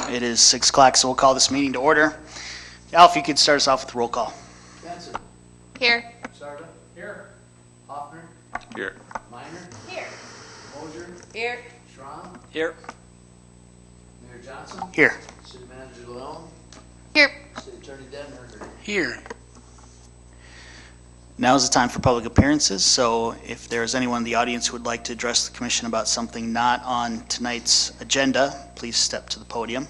It is 6 o'clock, so we'll call this meeting to order. Al, if you could start us off with the roll call. Benson. Here. Sarda. Here. Hoffner. Here. Minor. Here. Mosier. Here. Schramm. Here. Mayor Johnson. Here. City Manager Leone. Here. City Attorney Denver. Here. Now is the time for public appearances, so if there is anyone in the audience who would like to address the commission about something not on tonight's agenda, please step to the podium.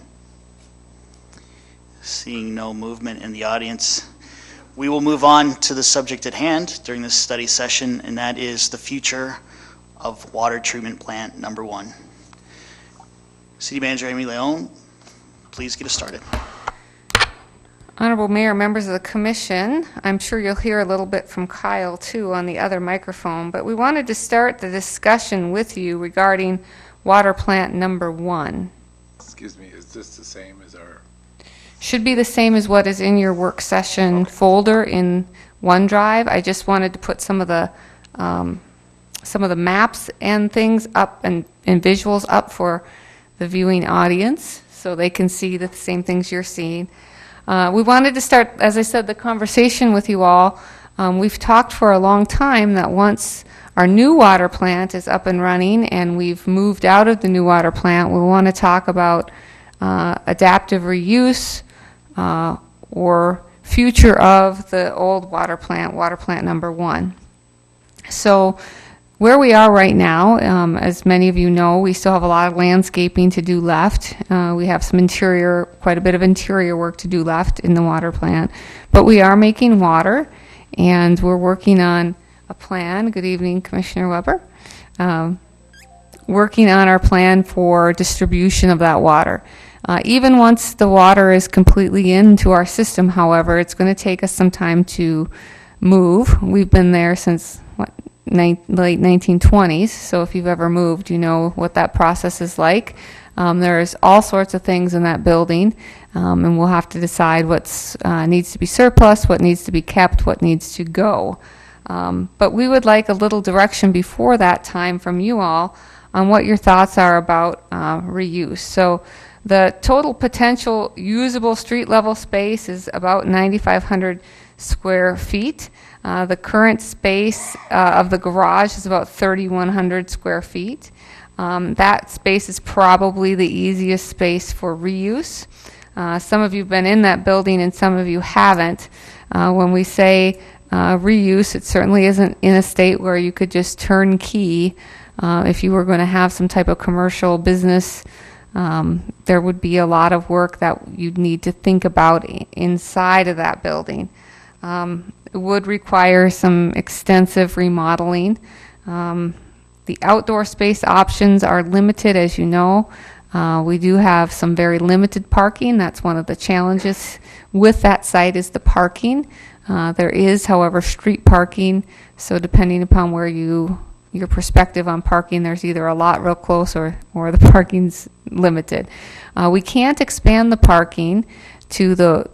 Seeing no movement in the audience, we will move on to the subject at hand during this study session, and that is the future of water treatment plant number 1. City Manager Amy Leone, please get us started. Honorable Mayor, members of the commission, I'm sure you'll hear a little bit from Kyle too on the other microphone, but we wanted to start the discussion with you regarding water plant number 1. Excuse me, is this the same as our? Should be the same as what is in your work session folder in OneDrive. I just wanted to put some of the maps and things up and visuals up for the viewing audience so they can see the same things you're seeing. We wanted to start, as I said, the conversation with you all. We've talked for a long time that once our new water plant is up and running and we've moved out of the new water plant, we want to talk about adaptive reuse or future of the old water plant number 1. So where we are right now, as many of you know, we still have a lot of landscaping to do left. We have quite a bit of interior work to do left in the water plant. But we are making water, and we're working on a plan. Good evening, Commissioner Weber. Working on our plan for distribution of that water. Even once the water is completely into our system, however, it's going to take us some time to move. We've been there since, late 1920s, so if you've ever moved, you know what that process is like. There's all sorts of things in that building, and we'll have to decide what needs to be surplus, what needs to be kept, what needs to go. But we would like a little direction before that time from you all on what your thoughts are about reuse. So the total potential usable street level space is about 9,500 square feet. The current space of the garage is about 3,100 square feet. That space is probably the easiest space for reuse. Some of you have been in that building and some of you haven't. When we say reuse, it certainly isn't in a state where you could just turnkey. If you were going to have some type of commercial business, there would be a lot of work that you'd need to think about inside of that building. It would require some extensive remodeling. The outdoor space options are limited, as you know. We do have some very limited parking. That's one of the challenges with that site is the parking. There is, however, street parking. So depending upon where your perspective on parking, there's either a lot real close or the parking's limited. We can't expand the parking to the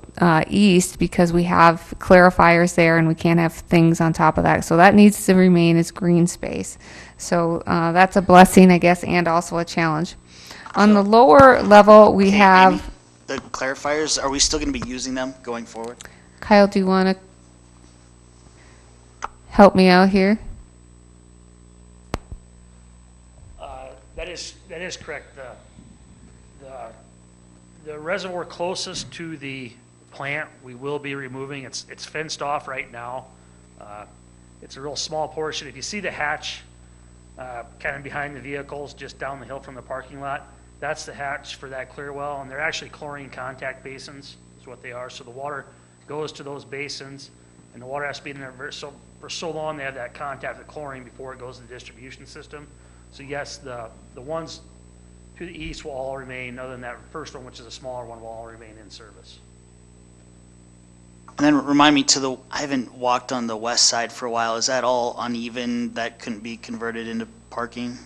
east because we have clarifiers there and we can't have things on top of that. So that needs to remain as green space. So that's a blessing, I guess, and also a challenge. On the lower level, we have... Amy, the clarifiers, are we still going to be using them going forward? Kyle, do you want to help me out here? That is correct. The reservoir closest to the plant, we will be removing. It's fenced off right now. It's a real small portion. If you see the hatch kind of behind the vehicles, just down the hill from the parking lot, that's the hatch for that clear well, and they're actually chlorine contact basins is what they are. So the water goes to those basins, and the water has to be in there for so long they have that contact with chlorine before it goes to the distribution system. So yes, the ones to the east will all remain, other than that first one, which is a smaller one, will all remain in service. And then remind me I haven't walked on the west side for a while. Is that all uneven? That couldn't be converted into parking?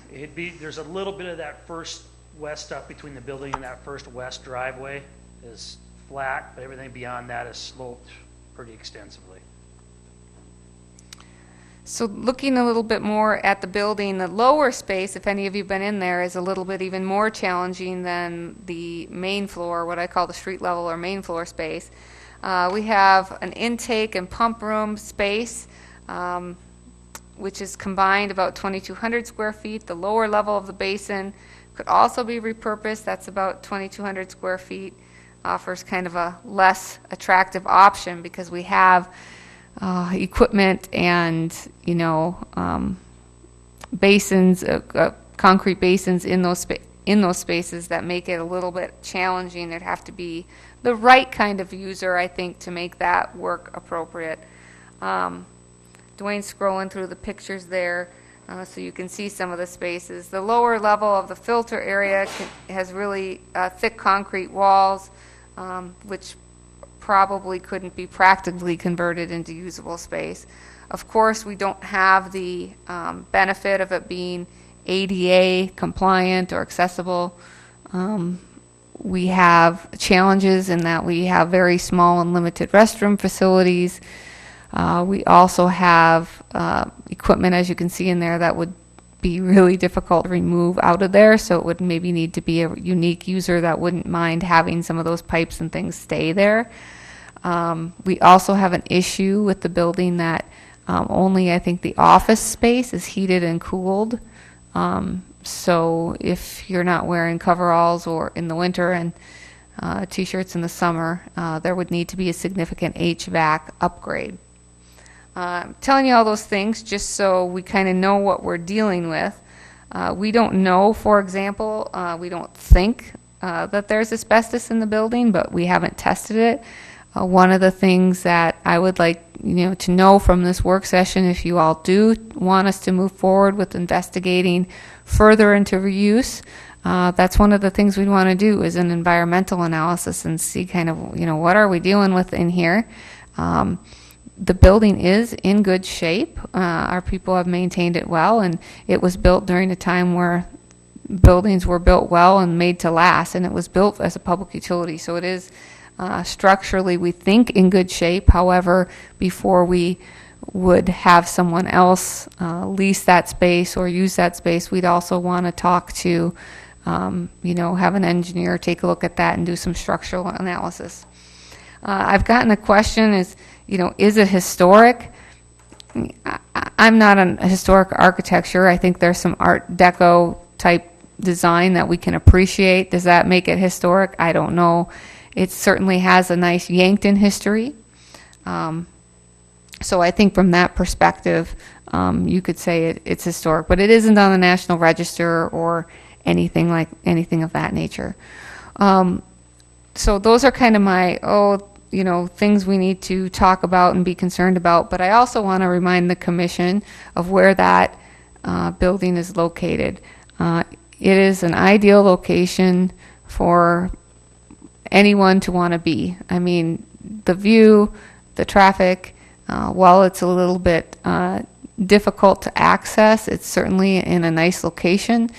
There's a little bit of that first west stuff between the building and that first west driveway is flat, but everything beyond that is sloped pretty extensively. So looking a little bit more at the building, the lower space, if any of you have been in there, is a little bit even more challenging than the main floor, what I call the street level or main floor space. We have an intake and pump room space, which is combined about 2,200 square feet. The lower level of the basin could also be repurposed. That's about 2,200 square feet. Offers kind of a less attractive option because we have equipment and, basins, concrete basins in those spaces that make it a little bit challenging. There'd have to be the right kind of user, I think, to make that work appropriate. Dwayne's scrolling through the pictures there, so you can see some of the spaces. The lower level of the filter area has really thick concrete walls, which probably couldn't be practically converted into usable space. Of course, we don't have the benefit of it being ADA compliant or accessible. We have challenges in that we have very small and limited restroom facilities. We also have equipment, as you can see in there, that would be really difficult to remove out of there, so it would maybe need to be a unique user that wouldn't mind having some of those pipes and things stay there. We also have an issue with the building that only, I think, the office space is heated and cooled. So if you're not wearing coveralls or in the winter and t-shirts in the summer, there would need to be a significant HVAC upgrade. I'm telling you all those things just so we kind of know what we're dealing with. We don't know, for example, we don't think that there's asbestos in the building, but we haven't tested it. One of the things that I would like to know from this work session, if you all do want us to move forward with investigating further into reuse, that's one of the things we'd want to do is an environmental analysis and see kind of what are we dealing with in here. The building is in good shape. Our people have maintained it well, and it was built during a time where buildings were built well and made to last, and it was built as a public utility, so it is structurally, we think, in good shape. However, before we would have someone else lease that space or use that space, we'd also want to talk to, have an engineer take a look at that and do some structural analysis. I've gotten a question is it historic? I'm not a historic architecture. I think there's some Art Deco type design that we can appreciate. Does that make it historic? I don't know. It certainly has a nice Yankton history. So I think from that perspective, you could say it's historic, but it isn't on the National Register or anything of that nature. So those are kind of my, things we need to talk about and be concerned about. But I also want to remind the commission of where that building is located. It is an ideal location for anyone to want to be. I mean, the view, the traffic, while it's a little bit difficult to access, it's certainly in a nice location.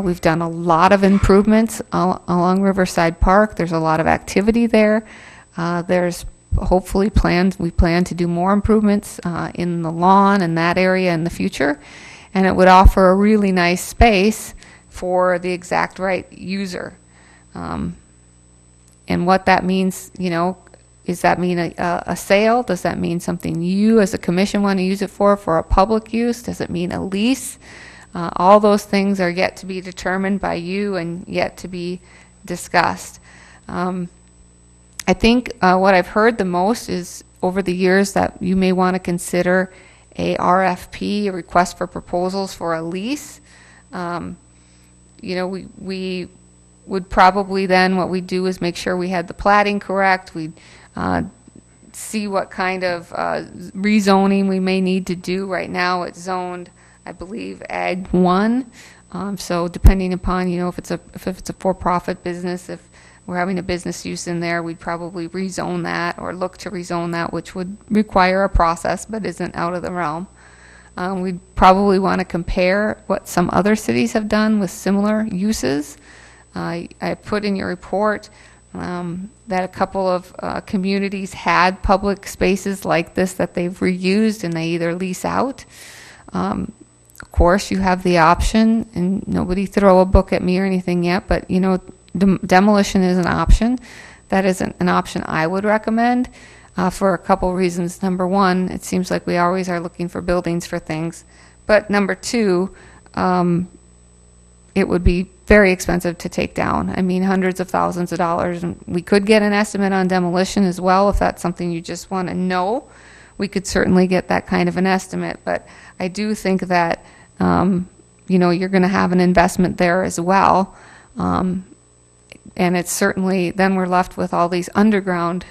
We've done a lot of improvements along Riverside Park. There's a lot of activity there. There's hopefully we plan to do more improvements in the lawn and that area in the future. And it would offer a really nice space for the exact right user. And what that means, does that mean a sale? Does that mean something you as a commission want to use it for a public use? Does it mean a lease? All those things are yet to be determined by you and yet to be discussed. I think what I've heard the most is over the years that you may want to consider a RFP, a request for proposals for a lease. We would probably then, what we'd do is make sure we had the platting correct. We'd see what kind of rezoning we may need to do. Right now it's zoned, I believe, Ag 1. So depending upon, if it's a for-profit business, if we're having a business use in there, we'd probably rezone that or look to rezone that, which would require a process but isn't out of the realm. We'd probably want to compare what some other cities have done with similar uses. I put in your report that a couple of communities had public spaces like this that they've reused and they either lease out. Of course, you have the option, and nobody throw a book at me or anything yet, but you know, demolition is an option. That isn't an option I would recommend for a couple reasons. Number one, it seems like we always are looking for buildings for things. But number two, it would be very expensive to take down. I mean, hundreds of thousands of dollars. And we could get an estimate on demolition as well if that's something you just want to know. We could certainly get that kind of an estimate. But I do think that, you know, you're going to have an investment there as well. And it's certainly, then we're left with all these underground,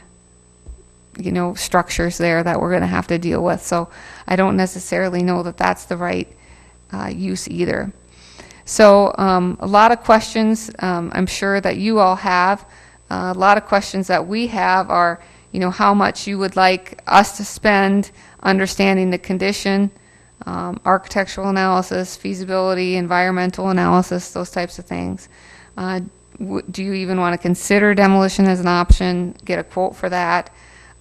you know, structures there that we're going to have to deal with. So I don't necessarily know that that's the right use either. So a lot of questions I'm sure that you all have. A lot of questions that we have are, you know, how much you would like us to spend understanding the condition, architectural analysis, feasibility, environmental analysis, those types of things. Do you even want to consider demolition as an option? Get a quote for that.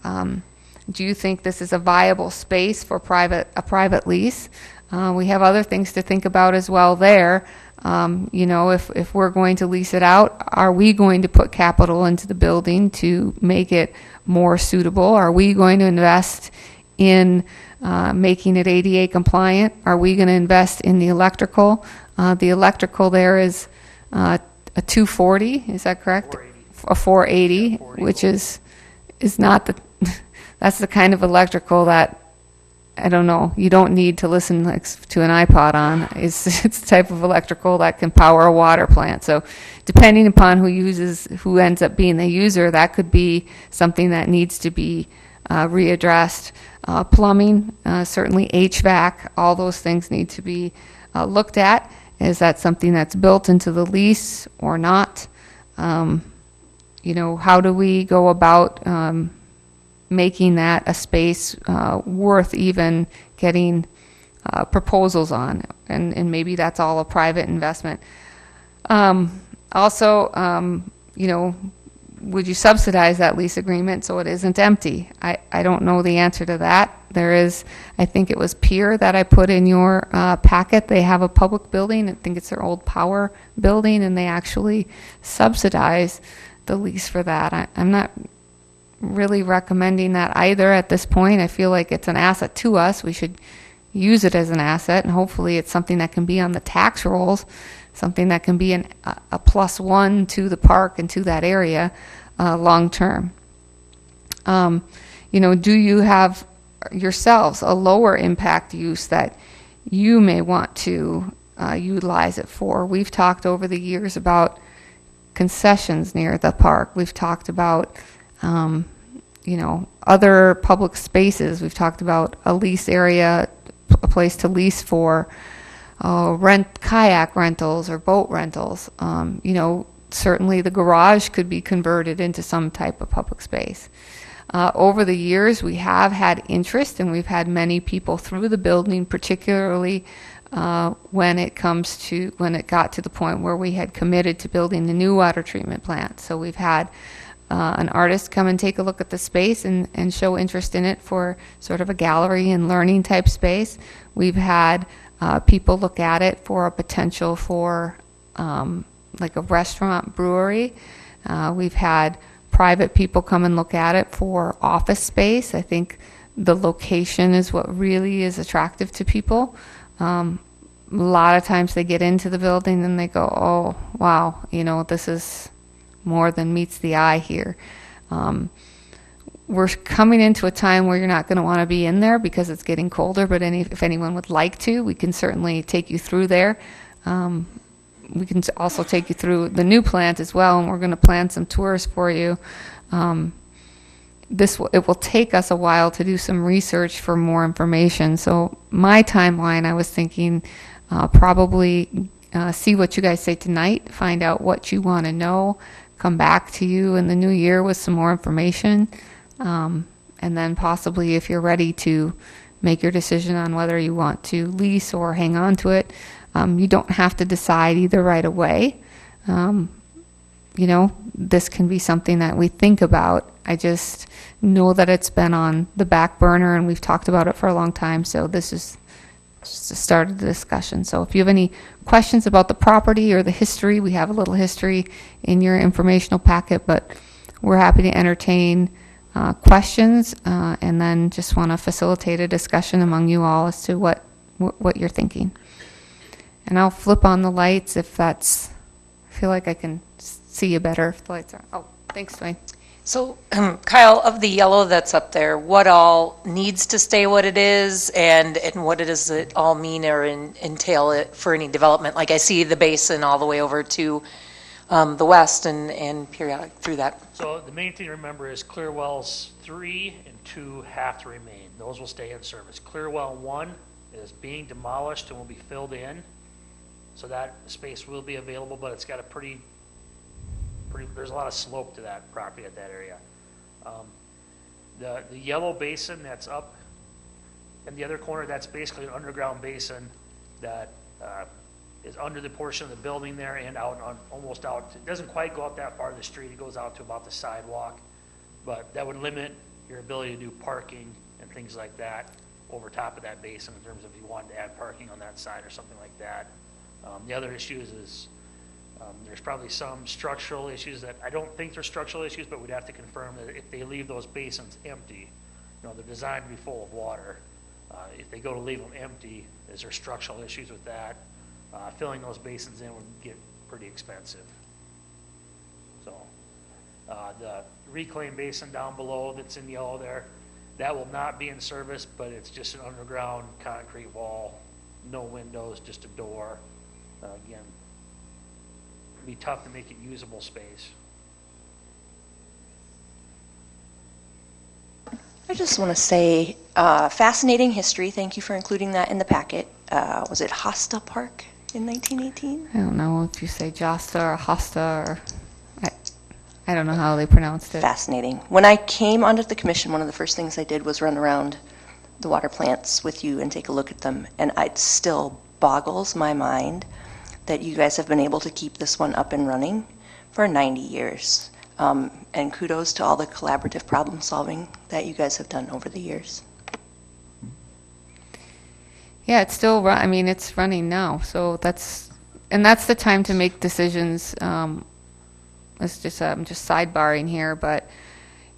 Do you think this is a viable space for a private lease? We have other things to think about as well there. You know, if we're going to lease it out, are we going to put capital into the building to make it more suitable? Are we going to invest in making it ADA compliant? Are we going to invest in the electrical? The electrical there is a 240, is that correct? 480. A 480, 480. which is not the, that's the kind of electrical that, I don't know, you don't need to listen like to an iPod on. It's the type of electrical that can power a water plant. So depending upon who ends up being the user, that could be something that needs to be readdressed. Plumbing, certainly HVAC, all those things need to be looked at. Is that something that's built into the lease or not? You know, how do we go about making that a space worth even getting proposals on? And maybe that's all a private investment. Also, you know, would you subsidize that lease agreement so it isn't empty? I don't know the answer to that. There is, I think it was Pier that I put in your packet. They have a public building. I think it's their old power building, and they actually subsidize the lease for that. I'm not really recommending that either at this point. I feel like it's an asset to us. We should use it as an asset, and hopefully it's something that can be on the tax rolls, something that can be a +1 to the park and to that area long term. You know, do you have yourselves a lower impact use that you may want to utilize it for? We've talked over the years about concessions near the park. We've talked about you know, other public spaces. We've talked about a lease area, a place to lease for kayak rentals or boat rentals. You know, certainly the garage could be converted into some type of public space. Over the years, we have had interest, and we've had many people through the building, particularly when it got to the point where we had committed to building the new water treatment plant. So we've had an artist come and take a look at the space and show interest in it for sort of a gallery and learning type space. We've had people look at it for a potential for like a restaurant, brewery. We've had private people come and look at it for office space. I think the location is what really is attractive to people. A lot of times they get into the building and they go, oh, wow, you know, this is more than meets the eye here. We're coming into a time where you're not going to want to be in there because it's getting colder, but if anyone would like to, we can certainly take you through there. We can also take you through the new plant as well, and we're going to plan some tours for you. It will take us a while to do some research for more information. So my timeline, I was thinking probably see what you guys say tonight, find out what you want to know, come back to you in the new year with some more information, and then possibly if you're ready to make your decision on whether you want to lease or hang on to it. You don't have to decide either right away. this can be something that we think about. I just know that it's been on the back burner and we've talked about it for a long time, so this is just the start of the discussion. So if you have any questions about the property or the history, we have a little history in your informational packet, but we're happy to entertain questions and then just want to facilitate a discussion among you all as to what you're thinking. And I'll flip on the lights if that's, I feel like I can see you better if the lights are. Oh, thanks, Dwayne. So, Kyle, of the yellow that's up there, what all needs to stay what it is, and what does it all mean or entail it for any development? Like I see the basin all the way over to the west and periodic through that. So the main thing to remember is clear wells 3 and 2 have to remain. Those will stay in service. Clear well 1 is being demolished and will be filled in. So that space will be available, but it's got a pretty, there's a lot of slope to that property at that area. The yellow basin that's up in the other corner, that's basically an underground basin that is under the portion of the building there and out on, almost out. It doesn't quite go out that far to the street. It goes out to about the sidewalk, but that would limit your ability to do parking and things like that over top of that basin in terms of if you wanted to add parking on that side or something like that. The other issues is there's probably some structural issues that I don't think they're structural issues, but we'd have to confirm that if they leave those basins empty, they're designed to be full of water. If they go to leave them empty, is there structural issues with that? Filling those basins in would get pretty expensive. So the reclaim basin down below that's in yellow there, that will not be in service, but it's just an underground concrete wall, no windows, just a door. Again, it'd be tough to make it usable space. I just want to say, fascinating history. Thank you for including that in the packet. Was it Hosta Park in 1918? I don't know if you say Josta or Hosta or I don't know how they pronounced it. Fascinating. When I came onto the commission, one of the first things I did was run around the water plants with you and take a look at them. And it still boggles my mind that you guys have been able to keep this one up and running for 90 years. And kudos to all the collaborative problem solving that you guys have done over the years. Yeah, it's still I mean, it's running now. So that's the time to make decisions. It's just I'm just sidebarring here, but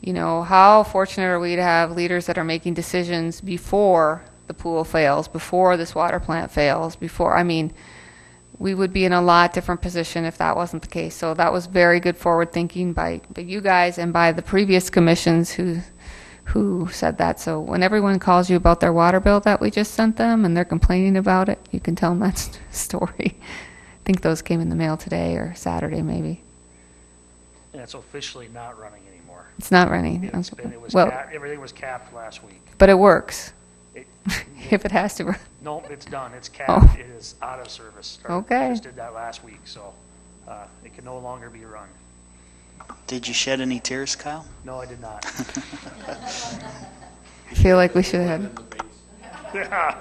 how fortunate are we to have leaders that are making decisions before the pool fails, before this water plant fails, we would be in a lot different position if that wasn't the case. So that was very good forward thinking by you guys and by the previous commissions who said that. So when everyone calls you about their water bill that we just sent them and they're complaining about it, you can tell them that story. I think those came in the mail today or Saturday maybe. And it's officially not running anymore. It's not running. It was Well, everything was capped last week. but it works It, if it has to run. no, it's done. It's capped. Oh. It is out of service. Okay. Just did that last week, so it can no longer be run. Did you shed any tears, Kyle? No, I did not. I feel like we should have had.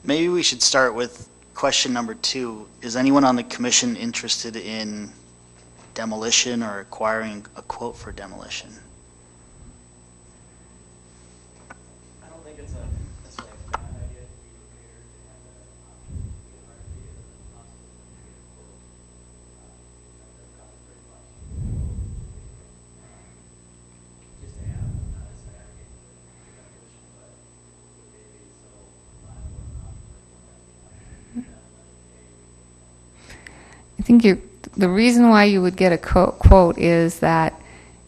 Maybe we should start with question number 2. Is anyone on the commission interested in demolition or acquiring a quote for demolition? I don't think it's a bad idea to be prepared to have that option. Get right to it and possibly get a quote. That costs very much. Just to have, not necessarily advocating for demolition, but maybe so reliable or not. I think the reason why you would get a quote is that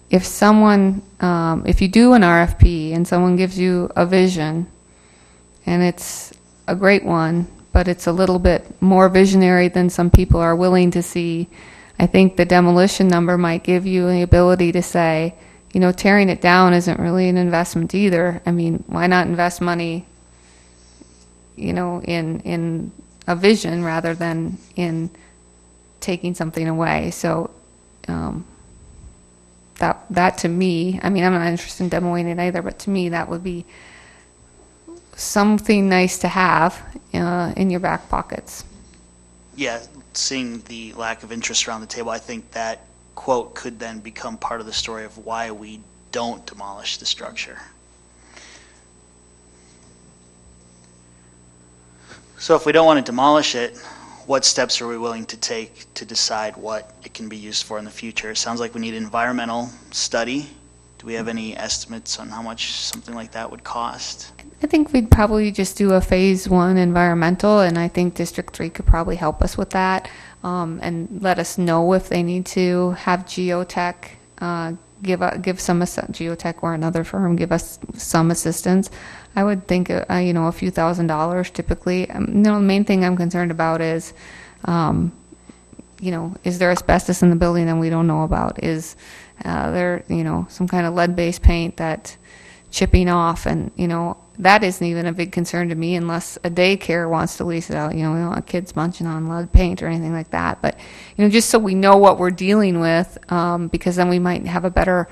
if someone, if you do an RFP and someone gives you a vision and it's a great one, but it's a little bit more visionary than some people are willing to see, I think the demolition number might give you the ability to say, tearing it down isn't really an investment either. I mean, why not invest money, in a vision rather than in taking something away. So that to me, I'm not interested in demoing it either, but to me that would be something nice to have in your back pockets. yeah, seeing the lack of interest around the table, I think that quote could then become part of the story of why we don't demolish the structure. So if we don't want to demolish it, what steps are we willing to take to decide what it can be used for in the future? It sounds like we need an environmental study. Do we have any estimates on how much something like that would cost? I think we'd probably just do a phase 1 environmental, and I think District 3 could probably help us with that, and let us know if they need to have geotech give some geotech or another firm give us some assistance. I would think a few $1,000s typically. The main thing I'm concerned about is, is there asbestos in the building that we don't know about? Is there some kind of lead-based paint that's chipping off, and that isn't even a big concern to me unless a daycare wants to lease it out. We don't want kids munching on lead paint or anything like that. But, just so we know what we're dealing with, because then we might have a better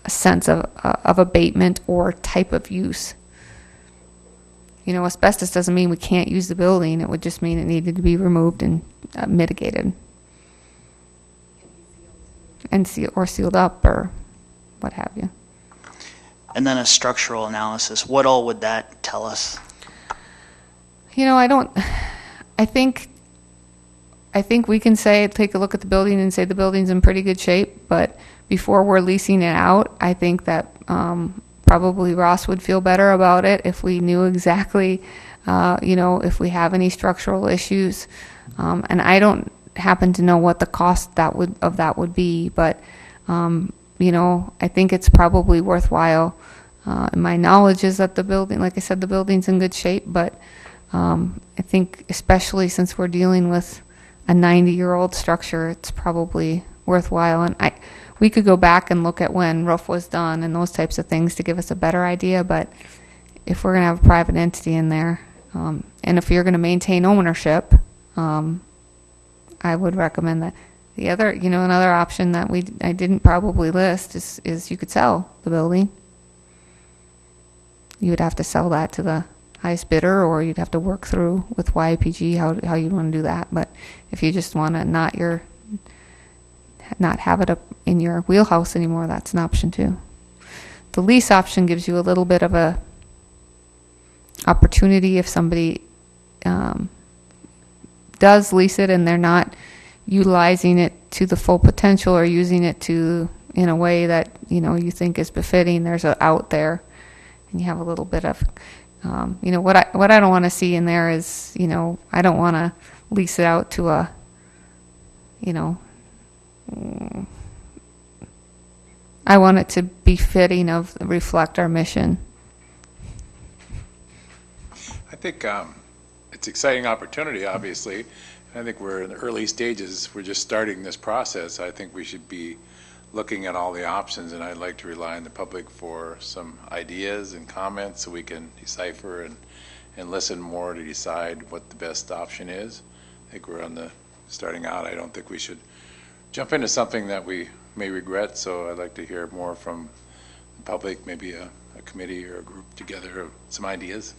sense of abatement or type of use. Asbestos doesn't mean we can't use the building. It would just mean it needed to be removed and mitigated. And sealed up or what have you. And then a structural analysis, what all would that tell us? I think we can take a look at the building and say the building's in pretty good shape, but before we're leasing it out, I think that probably Ross would feel better about it if we knew exactly, if we have any structural issues. And I don't happen to know what the cost of that would be, but I think it's probably worthwhile. My knowledge is that the building, like I said, the building's in good shape, but I think especially since we're dealing with a 90-year-old structure, it's probably worthwhile. And we could go back and look at when roof was done and those types of things to give us a better idea, but if we're going to have a private entity in there, and if you're going to maintain ownership, I would recommend that. The other, another option that I didn't probably list is you could sell the building. You would have to sell that to the highest bidder, or you'd have to work through with YPG how you'd want to do that. But if you just want to not have it up in your wheelhouse anymore, that's an option too. The lease option gives you a little bit of a opportunity if somebody does lease it and they're not utilizing it to the full potential or using it in a way that you think is befitting. There's a out there, and you have a little bit of what I don't want to see in there is I don't want to lease it out to a I want it to be fitting of reflect our mission. I think it's an exciting opportunity, obviously. I think we're in the early stages. We're just starting this process. I think we should be looking at all the options, and I'd like to rely on the public for some ideas and comments so we can decipher and listen more to decide what the best option is. I think we're starting out. I don't think we should jump into something that we may regret, so I'd like to hear more from the public, maybe a committee or a group together of some ideas.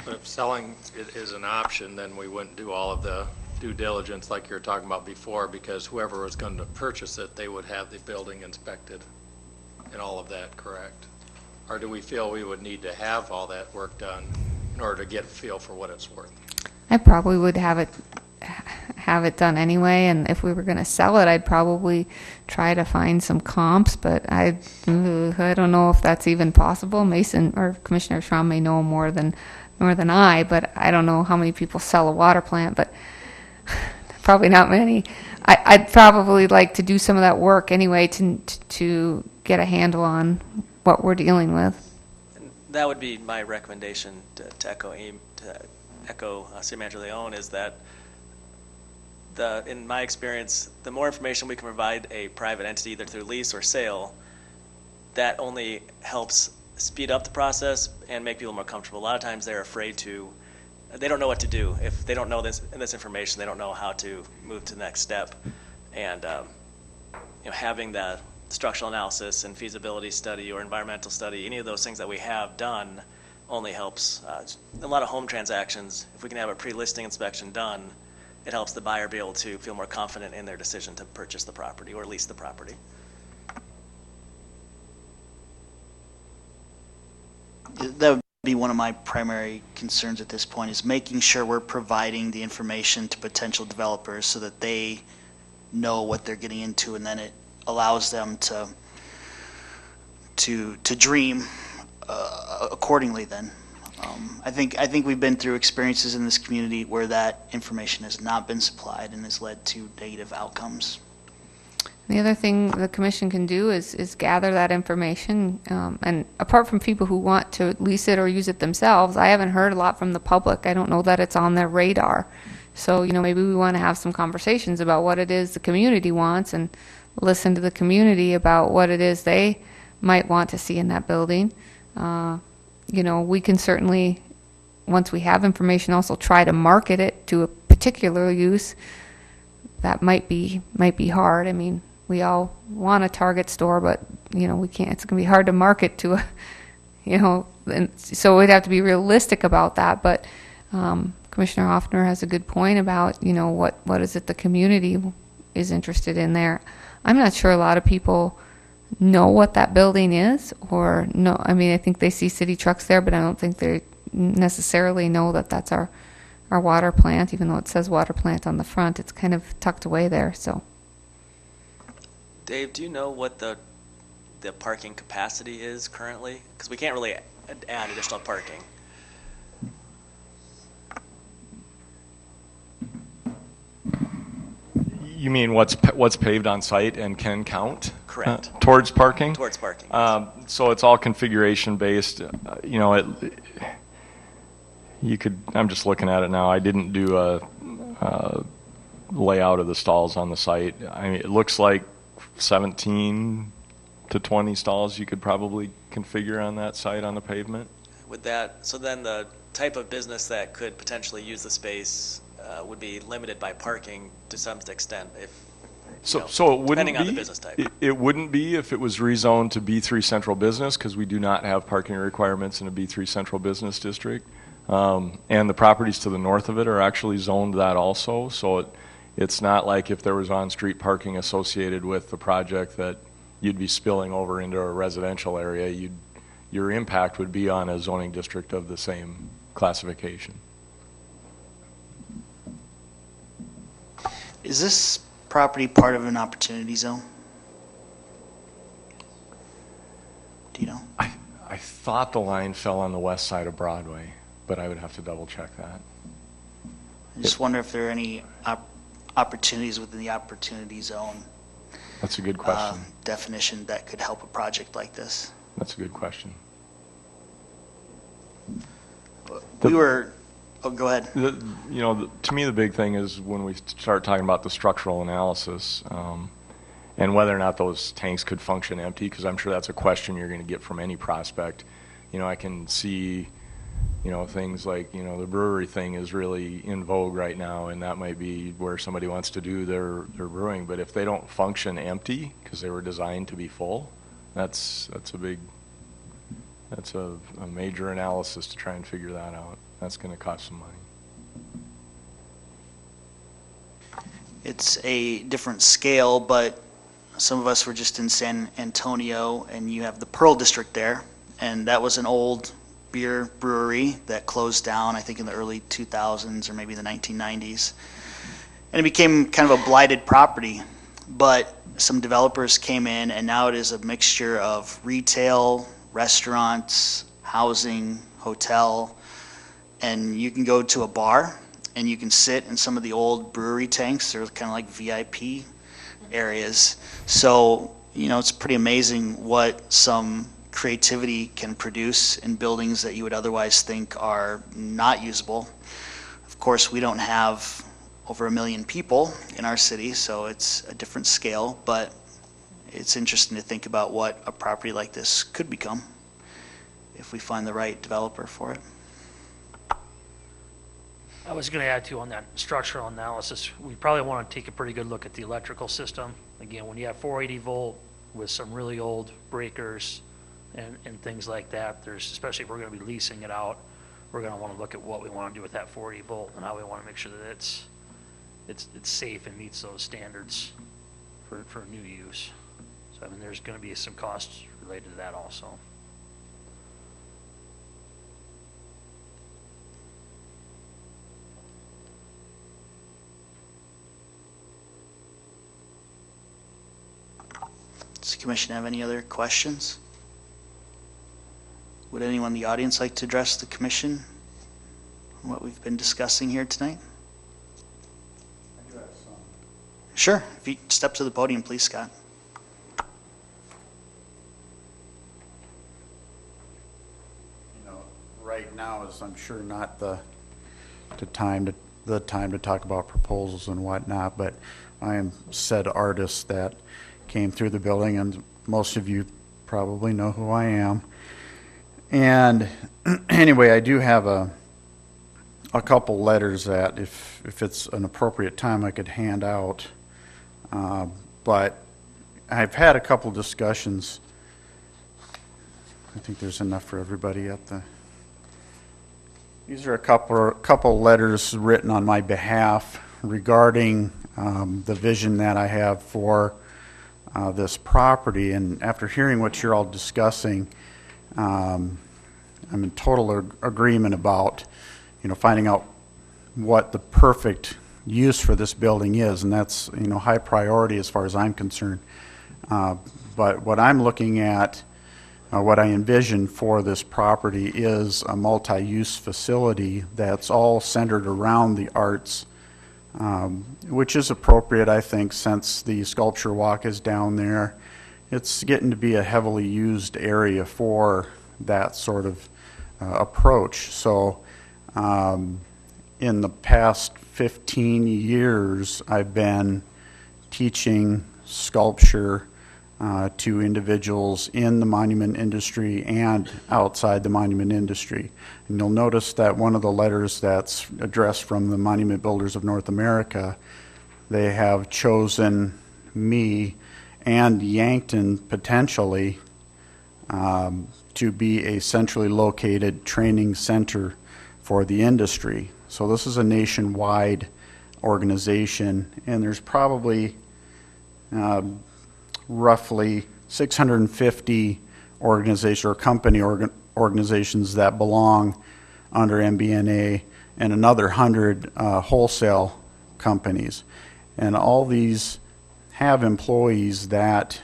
But if selling is an option, then we wouldn't do all of the due diligence like you were talking about before, because whoever was going to purchase it, they would have the building inspected and all of that, correct? Or do we feel we would need to have all that work done in order to get a feel for what it's worth? I probably would have it done anyway, and if we were going to sell it, I'd probably try to find some comps, but I don't know if that's even possible. Mason or Commissioner Schramm may know more than I, but I don't know how many people sell a water plant, but probably not many. I'd probably like to do some of that work anyway to get a handle on what we're dealing with. And that would be my recommendation to echo City Manager Leon, is that in my experience, the more information we can provide a private entity, either through lease or sale, that only helps speed up the process and make people more comfortable. A lot of times they're afraid they don't know what to do. If they don't know this information, they don't know how to move to the next step. And having the structural analysis and feasibility study or environmental study, any of those things that we have done, only helps a lot of home transactions. If we can have a pre-listing inspection done, it helps the buyer be able to feel more confident in their decision to purchase the property or lease the property. That would be one of my primary concerns at this point, is making sure we're providing the information to potential developers so that they know what they're getting into, and then it allows them to dream accordingly then. I think we've been through experiences in this community where that information has not been supplied and has led to negative outcomes. The other thing the commission can do is gather that information. And apart from people who want to lease it or use it themselves, I haven't heard a lot from the public. I don't know that it's on their radar. So, maybe we want to have some conversations about what it is the community wants and listen to the community about what it is they might want to see in that building. We can certainly, once we have information, also try to market it to a particular use. That might be hard. I mean, we all want a Target store, but we can't. It's going to be hard to market to a, and so we'd have to be realistic about that. But Commissioner Hoffner has a good point about what is it the community is interested in there. I'm not sure a lot of people know what that building is, or no. I mean, I think they see city trucks there, but I don't think they necessarily know that that's our water plant, even though it says water plant on the front. It's kind of tucked away there. So, Dave, do you know what the parking capacity is currently? Because we can't really add additional parking. You mean what's paved on site and can count? Correct. Towards parking? Towards parking. So it's all configuration based. You could. I'm just looking at it now. I didn't do a layout of the stalls on the site. I mean, it looks like 17 to 20 stalls you could probably configure on that site on the pavement. With that, so then the type of business that could potentially use the space would be limited by parking to some extent, So it wouldn't depending be, on the business type. It wouldn't be if it was rezoned to B3 Central Business, because we do not have parking requirements in a B3 Central Business District. And the properties to the north of it are actually zoned that also. So it's not like if there was on-street parking associated with the project that you'd be spilling over into a residential area. Your impact would be on a zoning district of the same classification. Is this property part of an opportunity zone? Do you know? I thought the line fell on the west side of Broadway, but I would have to double check that. I just wonder if there are any opportunities within the opportunity zone That's a good question. definition that could help a project like this. That's a good question. Go ahead. To me, the big thing is when we start talking about the structural analysis and whether or not those tanks could function empty, because I'm sure that's a question you're going to get from any prospect. I can see, things like, the brewery thing is really in vogue right now, and that might be where somebody wants to do their brewing. But if they don't function empty because they were designed to be full, that's a major analysis to try and figure that out. That's going to cost some money. It's a different scale, but some of us were just in San Antonio, and you have the Pearl District there, and that was an old beer brewery that closed down, I think, in the early 2000s or maybe the 1990s. And it became kind of a blighted property, but some developers came in, and now it is a mixture of retail, restaurants, housing, hotel, and you can go to a bar and you can sit in some of the old brewery tanks. They're kind of like VIP areas. So, it's pretty amazing what some creativity can produce in buildings that you would otherwise think are not usable. Of course, we don't have over 1 million people in our city, so it's a different scale, but it's interesting to think about what a property like this could become if we find the right developer for it. I was going to add too on that structural analysis, we probably want to take a pretty good look at the electrical system. Again, when you have 480 volt with some really old breakers, and things like that. There's, especially if we're going to be leasing it out, we're going to want to look at what we want to do with that 40 volt and how we want to make sure that it's safe and meets those standards for new use. So I mean, there's going to be some costs related to that also. Does the commission have any other questions? Would anyone in the audience like to address the commission on what we've been discussing here tonight? I do have some. Sure. If you step to the podium, please, Scott. You know, right now is, I'm sure, not the time to talk about proposals and whatnot, but I am said artist that came through the building, and most of you probably know who I am. And anyway, I do have a couple letters that, if it's an appropriate time, I could hand out. But I've had a couple discussions. I think there's enough for everybody at the. These are a couple letters written on my behalf regarding the vision that I have for this property. And after hearing what you're all discussing, I'm in total agreement about, finding out what the perfect use for this building is, and that's, high priority as far as I'm concerned. But what I'm looking at, what I envision for this property is a multi-use facility that's all centered around the arts, which is appropriate, I think, since the sculpture walk is down there. It's getting to be a heavily used area for that sort of approach. So in the past 15 years, I've been teaching sculpture to individuals in the monument industry and outside the monument industry. And you'll notice that one of the letters that's addressed from the Monument Builders of North America, they have chosen me and Yankton potentially to be a centrally located training center for the industry. So this is a nationwide organization, and there's probably roughly 650 organizations or company organizations that belong under MBNA, and another 100 wholesale companies. And all these have employees that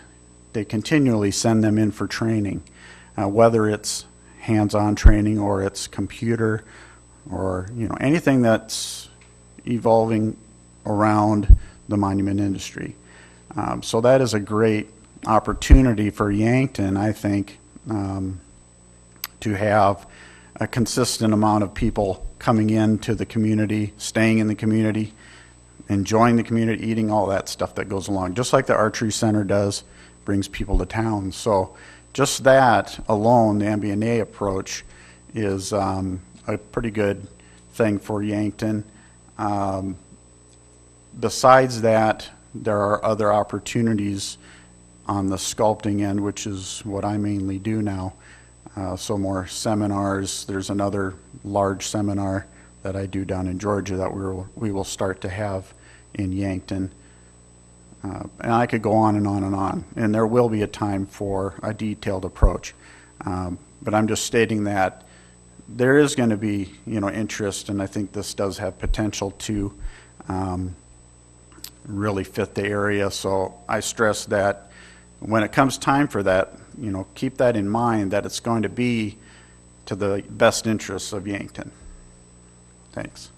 they continually send them in for training, whether it's hands-on training or it's computer or anything that's evolving around the monument industry. So that is a great opportunity for Yankton, I think, to have a consistent amount of people coming into the community, staying in the community, enjoying the community, eating, all that stuff that goes along, just like the Archery Center does, brings people to town. So just that alone, the MBNA approach, is a pretty good thing for Yankton. Besides that, there are other opportunities on the sculpting end, which is what I mainly do now. So more seminars. There's another large seminar that I do down in Georgia that we will start to have in Yankton. And I could go on and on and on. And there will be a time for a detailed approach. But I'm just stating that there is going to be, interest, and I think this does have potential to really fit the area. So I stress that when it comes time for that, keep that in mind, that it's going to be to the best interests of Yankton. Thanks.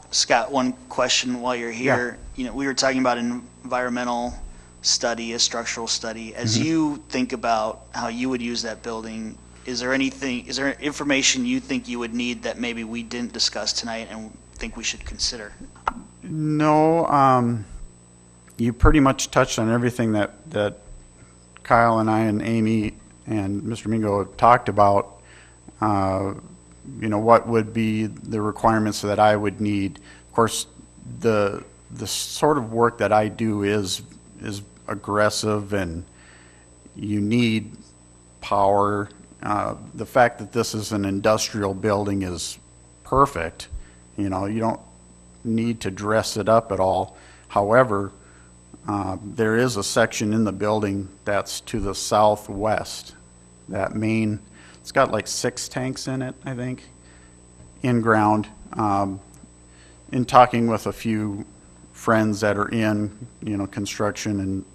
Scott, one question while you're here. We were talking about an environmental study, a structural study. As you think about how you would use that building, is there information you think you would need that maybe we didn't discuss tonight and think we should consider? No, you pretty much touched on everything that Kyle and I and Amy and Mr. Mingo have talked about. What would be the requirements that I would need. Of course, the sort of work that I do is aggressive, and you need power. The fact that this is an industrial building is perfect. You know, you don't need to dress it up at all. However, there is a section in the building that's to the southwest. That main, it's got like 6 tanks in it, I think, in ground. In talking with a few friends that are in, you know, construction and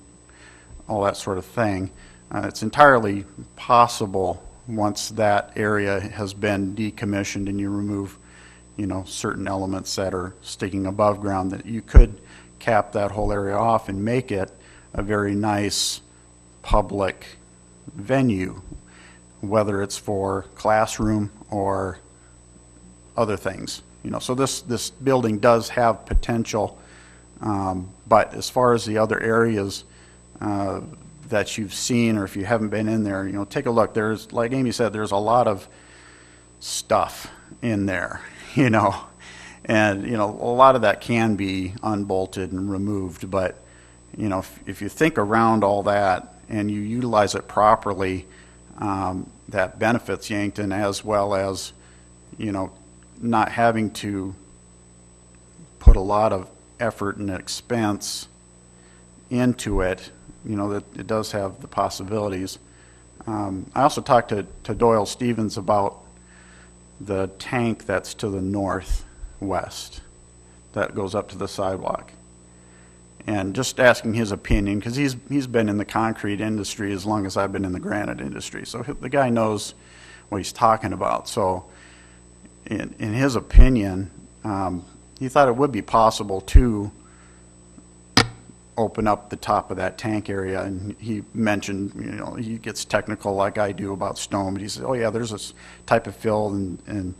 all that sort of thing, it's entirely possible once that area has been decommissioned and you remove, you know, certain elements that are sticking above ground, that you could cap that whole area off and make it a very nice public venue, whether it's for classroom or other things. You know, so this building does have potential, but as far as the other areas that you've seen, or if you haven't been in there, you know, take a look. There's, like Amy said, there's a lot of stuff in there, you know, and, you know, a lot of that can be unbolted and removed, but, you know, if you think around all that and you utilize it properly, that benefits Yankton, as well as, you know, not having to put a lot of effort and expense into it. You know, that it does have the possibilities. I also talked to Doyle Stevens about the tank that's to the northwest that goes up to the sidewalk, and just asking his opinion, because he's been in the concrete industry as long as I've been in the granite industry, so the guy knows what he's talking about. So in his opinion, he thought it would be possible to open up the top of that tank area, and he mentioned, you know, he gets technical like I do about stone, but he said, oh yeah, there's this type of fill, and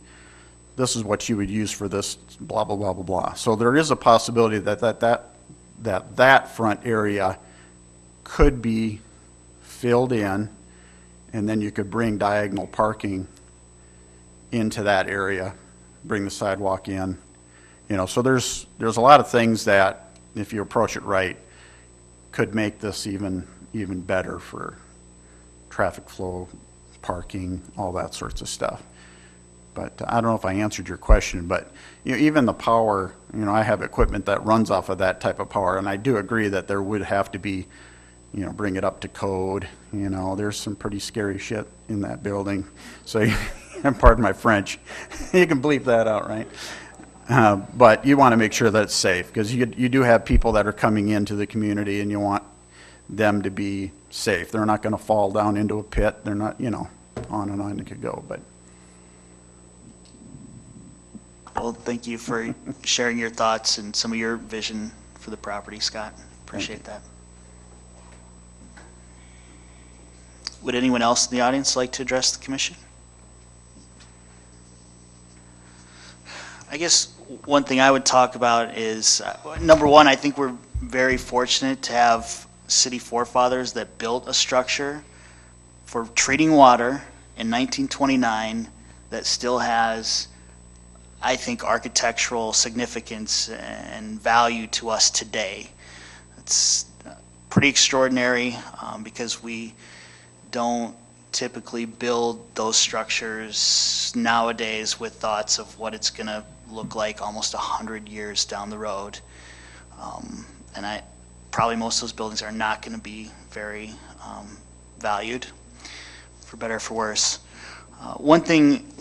this is what you would use for this, blah, blah, blah, blah, blah. So there is a possibility that front area could be filled in, and then you could bring diagonal parking into that area, bring the sidewalk in. You know, so there's a lot of things that, if you approach it right, could make this even better for traffic flow, parking, all that sorts of stuff. But I don't know if I answered your question, but, you know, even the power, you know, I have equipment that runs off of that type of power, and I do agree that there would have to be, you know, bring it up to code. You know, there's some pretty scary shit in that building. So, and pardon my French, you can bleep that out, right? But you want to make sure that it's safe, because you do have people that are coming into the community, and you want them to be safe. They're not going to fall down into a pit. They're not, you know, on and on it could go. But Well, thank you for sharing your thoughts and some of your vision for the property, Scott. Appreciate that. Would anyone else in the audience like to address the commission? I guess one thing I would talk about is, number one, I think we're very fortunate to have city forefathers that built a structure for treating water in 1929 that still has, I think, architectural significance and value to us today. It's pretty extraordinary, because we don't typically build those structures nowadays with thoughts of what it's going to look like almost 100 years down the road. And probably most of those buildings are not going to be very valued, for better or for worse. One thing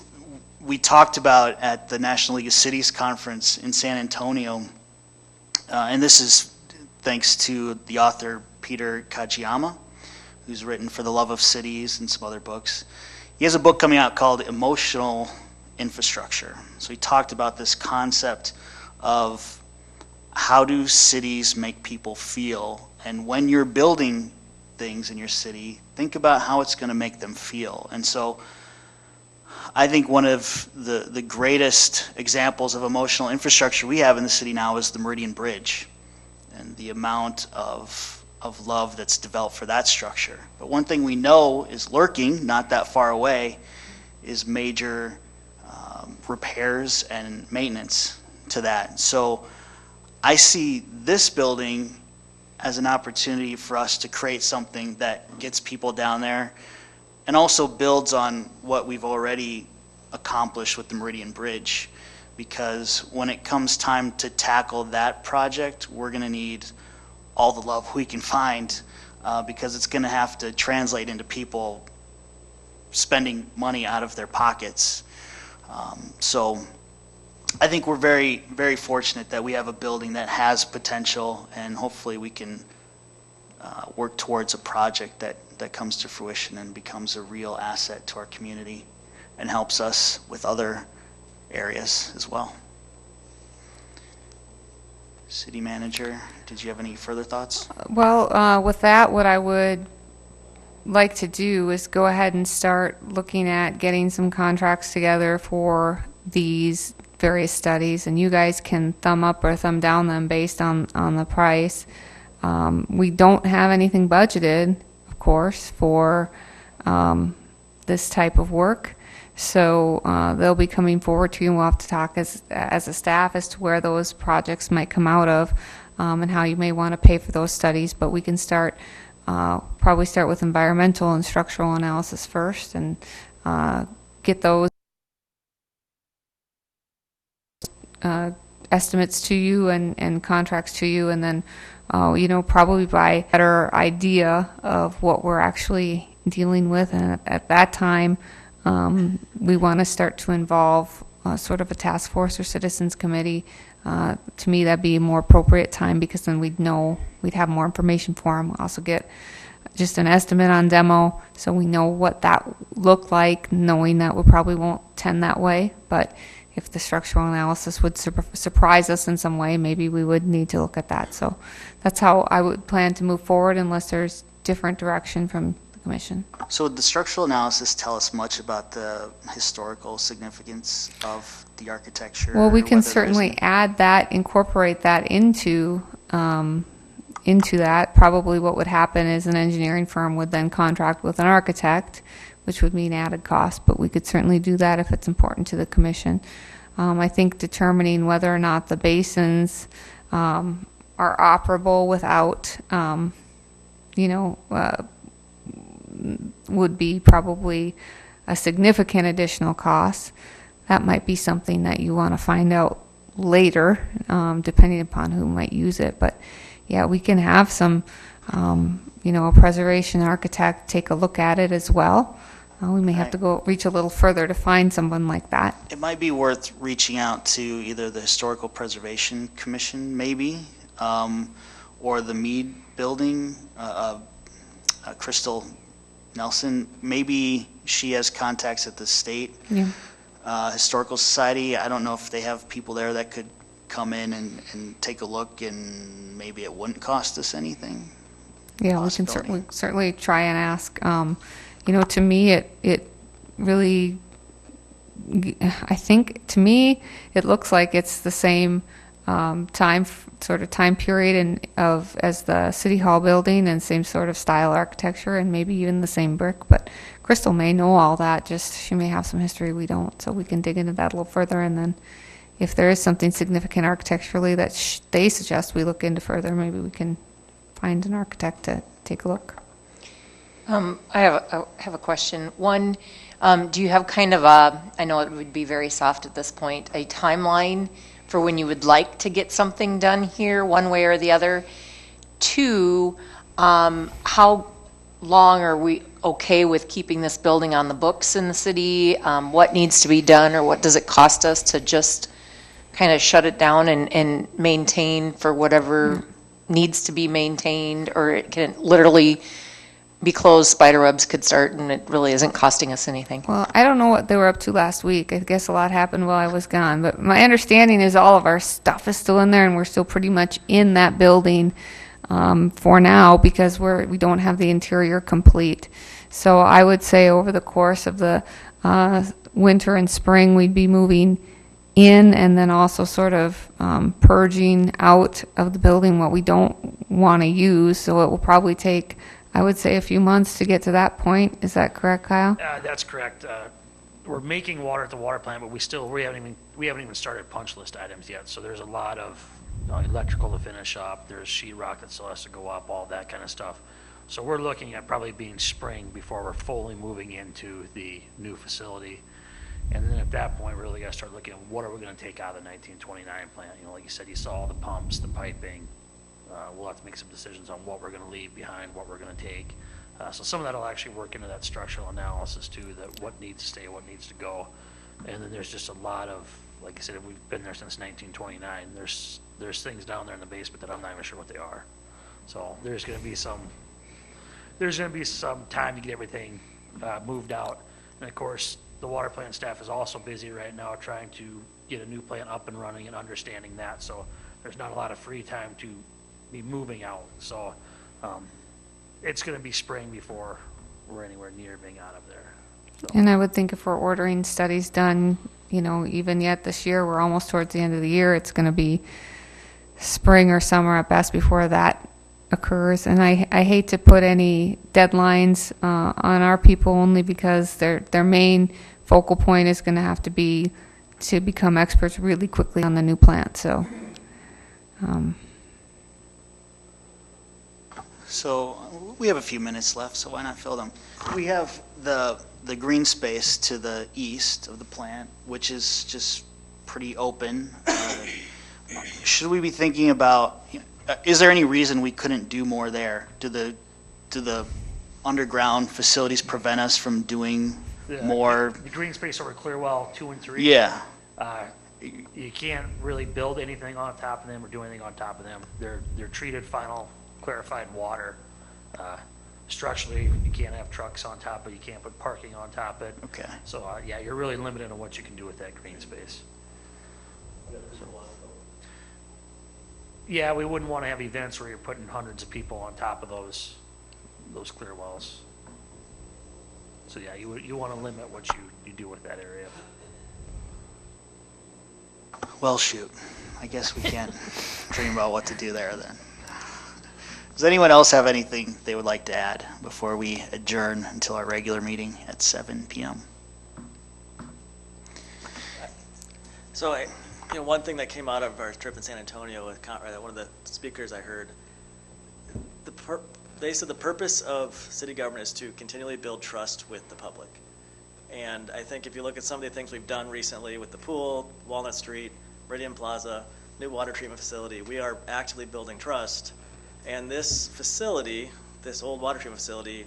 we talked about at the National League of Cities conference in San Antonio, and this is thanks to the author Peter Kajiyama, who's written For the Love of Cities and some other books. He has a book coming out called Emotional Infrastructure. So he talked about this concept of how do cities make people feel, and when you're building things in your city, think about how it's going to make them feel. And so I think one of the greatest examples of emotional infrastructure we have in the city now is the Meridian Bridge, and the amount of love that's developed for that structure. But one thing we know is lurking, not that far away, is major repairs and maintenance to that. So I see this building as an opportunity for us to create something that gets people down there and also builds on what we've already accomplished with the Meridian Bridge. Because when it comes time to tackle that project, we're going to need all the love we can find, because it's going to have to translate into people spending money out of their pockets. So I think we're very, very fortunate that we have a building that has potential, and hopefully we can work towards a project that comes to fruition and becomes a real asset to our community and helps us with other areas as well. City Manager, did you have any further thoughts? Well, with that, what I would like to do is go ahead and start looking at getting some contracts together for these various studies, and you guys can thumb up or thumb down them based on the price. We don't have anything budgeted, of course, for this type of work. So they'll be coming forward to you, and we'll have to talk as a staff as to where those projects might come out of, and how you may want to pay for those studies. But we can probably start with environmental and structural analysis first, and get those estimates to you and contracts to you, and then probably by a better idea of what we're actually dealing with. And at that time, we want to start to involve sort of a task force or citizens committee. To me, that'd be a more appropriate time, because then we'd have more information for them. We'll also get just an estimate on demo, so we know what that looked like, knowing that we probably won't tend that way. But if the structural analysis would surprise us in some way, maybe we would need to look at that. So that's how I would plan to move forward, unless there's different direction from the commission. So would the structural analysis tell us much about the historical significance of the architecture? Well, we or can whether there's certainly add that, incorporate that into that. Probably what would happen is an engineering firm would then contract with an architect, which would mean added cost, but we could certainly do that if it's important to the commission. I think determining whether or not the basins are operable without, would be probably a significant additional cost. That might be something that you want to find out later, depending upon who might use it. But yeah, we can have some, a preservation architect take a look at it as well. We may have to reach a little further to find someone like that. It might be worth reaching out to either the Historical Preservation Commission, maybe, or the Mead Building, Crystal Nelson. Maybe she has contacts at the state Historical Society. I don't know if they have people there that could come in and take a look, and maybe it wouldn't cost us anything. Yeah, we can certainly try and ask. To me, it really, I think, to me, it looks like it's the same time period as the City Hall building, and same sort of style architecture, and maybe even the same brick. But Crystal may know all that, just she may have some history we don't, so we can dig into that a little further. And then if there is something significant architecturally that they suggest we look into further, maybe we can find an architect to take a look. I have a question. One, do you have kind of a, I know it would be very soft at this point, a timeline for when you would like to get something done here, one way or the other? Two, how long are we okay with keeping this building on the books in the city? What needs to be done, or what does it cost us to just kind of shut it down and maintain for whatever needs to be maintained, or it can literally be closed, spider webs could start, and it really isn't costing us anything? Well, I don't know what they were up to last week. I guess a lot happened while I was gone, but my understanding is all of our stuff is still in there, and we're still pretty much in that building for now, because we don't have the interior complete. So I would say over the course of the winter and spring, we'd be moving in, and then also sort of purging out of the building what we don't want to use. So it will probably take, I would say, a few months to get to that point. Is that correct, Kyle? That's correct. We're making water at the water plant, but we haven't even started punch list items yet. So there's a lot of electrical to finish up. There's sheetrock that still has to go up, all that kind of stuff. So we're looking at probably being spring before we're fully moving into the new facility. And then at that point, we really got to start looking at what are we going to take out of the 1929 plant. You know, like you said, you saw all the pumps, the piping. We'll have to make some decisions on what we're going to leave behind, what we're going to take. So some of that will actually work into that structural analysis too, that what needs to stay, what needs to go. And then there's just a lot of, like I said, we've been there since 1929. There's things down there in the basement that I'm not even sure what they are. So there's going to be some time to get everything moved out. And of course, the water plant staff is also busy right now trying to get a new plant up and running and understanding that. So there's not a lot of free time to be moving out. So it's going to be spring before we're anywhere near being out of there. So. And I would think if we're ordering studies done, you know, even yet this year, we're almost towards the end of the year, it's going to be spring or summer at best before that occurs. And I hate to put any deadlines on our people, only because their main focal point is going to have to be to become experts really quickly on the new plant. So we have a few minutes left, so why not fill them? We have the green space to the east of the plant, which is just pretty open. Should we be thinking about, is there any reason we couldn't do more there? Do the underground facilities prevent us from doing more? The green space over Clearwell 2 and 3. Yeah. You can't really build anything on top of them or do anything on top of them. They're treated final clarified water. Structurally, you can't have trucks on top of it. You can't put parking on top of it. Okay. So yeah, you're really limited on what you can do with that green space. Yeah, we wouldn't want to have events where you're putting hundreds of people on top of those clear wells. So yeah, you want to limit what you do with that area. Well, shoot. I guess we can't dream about what to do there then. Does anyone else have anything they would like to add before we adjourn until our regular meeting at 7 p.m.? So, one thing that came out of our trip in San Antonio with one of the speakers I heard, they said the purpose of city government is to continually build trust with the public. And I think if you look at some of the things we've done recently with the pool, Walnut Street, Meridian Plaza, new water treatment facility, we are actively building trust. And this facility, this old water treatment facility,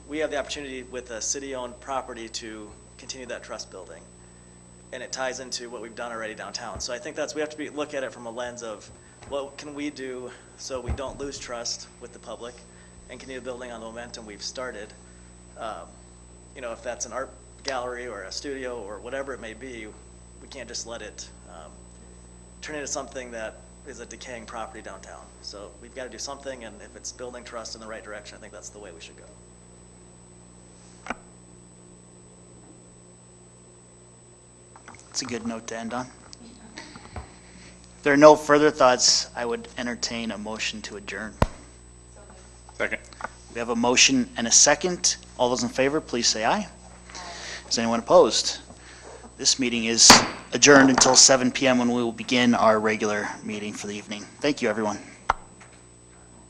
we have the opportunity with a city-owned property to continue that trust building. And it ties into what we've done already downtown. So I think we have to look at it from a lens of what can we do so we don't lose trust with the public and continue building on the momentum we've started. If that's an art gallery or a studio or whatever it may be, we can't just let it turn into something that is a decaying property downtown. So we've got to do something, and if it's building trust in the right direction, I think that's the way we should go. It's a good note to end on. If there are no further thoughts, I would entertain a motion to adjourn. Second. We have a motion and a second. All those in favor, please say aye. Is anyone opposed? This meeting is adjourned until 7 p.m. when we will begin our regular meeting for the evening. Thank you, everyone.